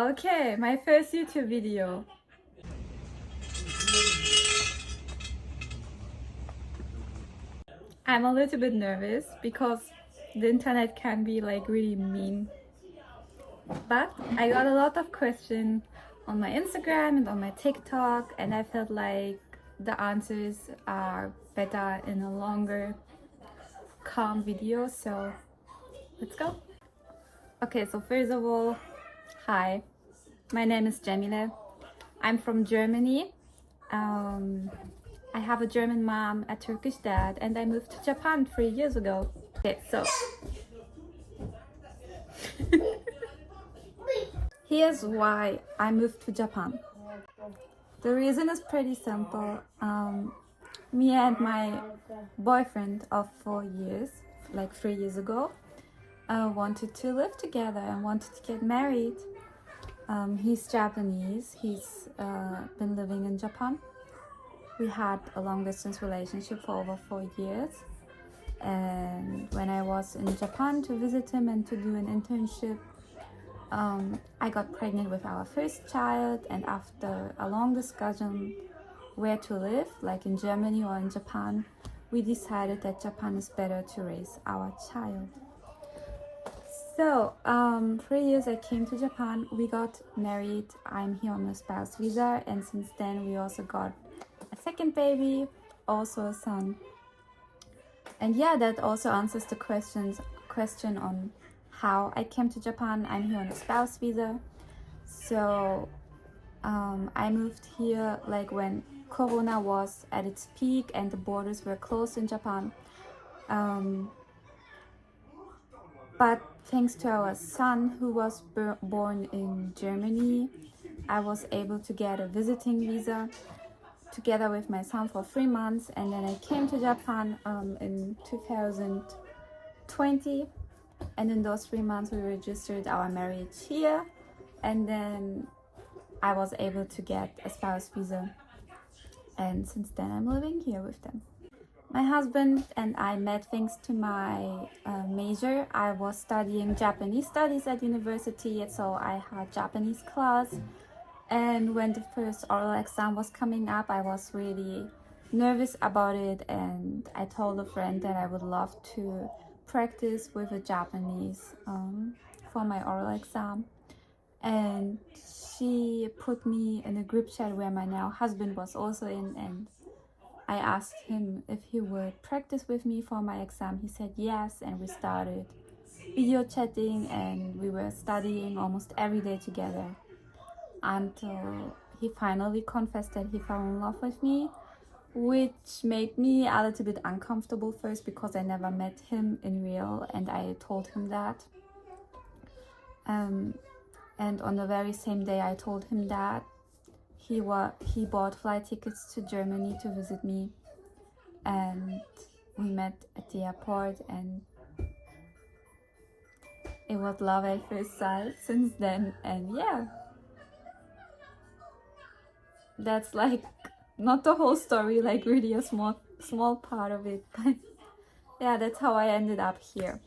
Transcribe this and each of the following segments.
Okay, my first YouTube video. I'm a little bit nervous because the internet can be like really mean. But I got a lot of questions on my Instagram and on my TikTok, and I felt like the answers are better in a longer, calm video. So let's go. Okay, so first of all, hi, my name is Cemile. I'm from Germany. I have a German mom, a Turkish dad, and I moved to Japan 3 years ago. Okay, so here's why I moved to Japan. The reason is pretty simple. Me and my boyfriend of 4 years, like 3 years ago, wanted to live together and wanted to get married. He's Japanese. He's been living in Japan. We had a long distance relationship for over 4 years. And when I was in Japan to visit him and to do an internship, I got pregnant with our first child, and after a long discussion where to live, like in Germany or in Japan, we decided that Japan is better to raise our child. So 3 years I came to Japan, we got married, I'm here on a spouse visa, and since then we also got a second baby, also a son. And yeah, that also answers the question on how I came to Japan. I'm here on a spouse visa. So I moved here like when Corona was at its peak and the borders were closed in Japan. But thanks to our son, who was born in Germany, I was able to get a visiting visa together with my son for 3 months, and then I came to Japan in 2020, and in those 3 months we registered our marriage here, and then I was able to get a spouse visa, and since then I'm living here with them. My husband and I met thanks to my major. I was studying Japanese studies at university, so I had Japanese class. And when the first oral exam was coming up, I was really nervous about it, and I told a friend that I would love to practice with a Japanese for my oral exam. And she put me in a group chat where my now husband was also in, and I asked him if he would practice with me for my exam. He said yes, and we started video chatting, and we were studying almost every day together until he finally confessed that he fell in love with me, which made me a little bit uncomfortable first because I never met him in real, and I told him that. And on the very same day I told him that, he bought flight tickets to Germany to visit me, and we met at the airport, and it was love at first sight since then. And yeah, that's like not the whole story, like really a small part of it, but yeah, that's how I ended up here.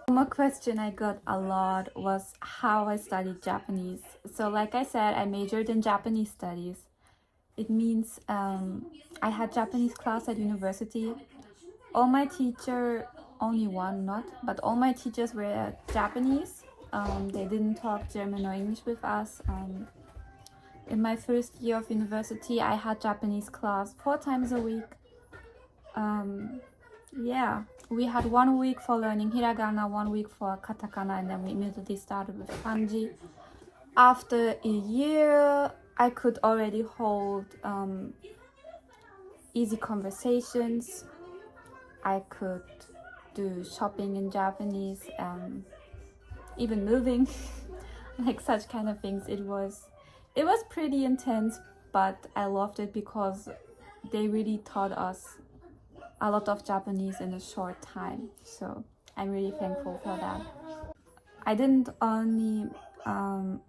One more question I got a lot was how I studied Japanese. So like I said, I majored in Japanese studies. It means I had Japanese class at university. All my teacher, only one not, but all my teachers were Japanese. They didn't talk German or English with us. In my first year of university, I had Japanese class 4 times a week. Yeah, we had 1 week for learning hiragana, 1 week for katakana, and then we immediately started with kanji. After a year, I could already hold easy conversations. I could do shopping in Japanese, even moving, like such kind of things. It was pretty intense, but I loved it because they really taught us a lot of Japanese in a short time. So I'm really thankful for that. I didn't only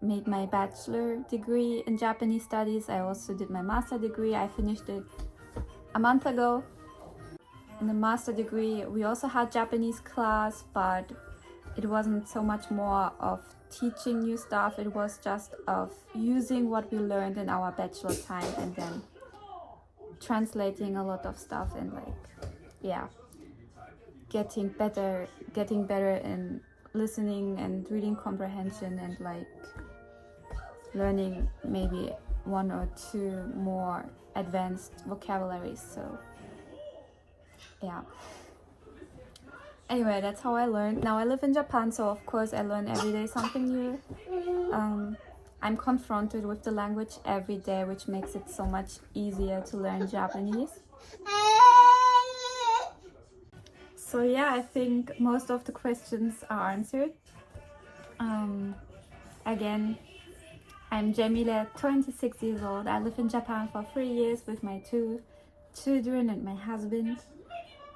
make my bachelor degree in Japanese studies, I also did my master degree. I finished it a month ago. In the master degree, we also had Japanese class, but it wasn't so much more of teaching new stuff. It was just of using what we learned in our bachelor time and then translating a lot of stuff and like, yeah, getting better in listening and reading comprehension and like learning maybe one or two more advanced vocabularies. So yeah, anyway, that's how I learned. Now I live in Japan, so of course I learn every day something new. I'm confronted with the language every day, which makes it so much easier to learn Japanese. So yeah, I think most of the questions are answered. Again, I'm Jamila, 26 years old. I live in Japan for 3 years with my 2 children and my husband.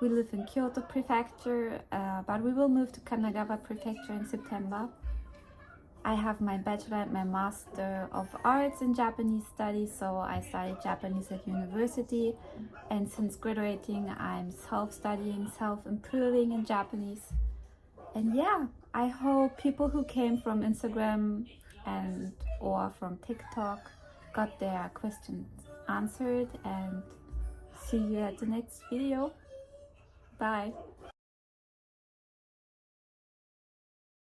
We live in Kyoto Prefecture, but we will move to Kanagawa Prefecture in September. I have my bachelor and my master of arts in Japanese studies, so I studied Japanese at university, and since graduating I'm self-studying, self-improving in Japanese. And yeah, I hope people who came from Instagram and or from TikTok got their questions answered, and see you at the next video. Bye.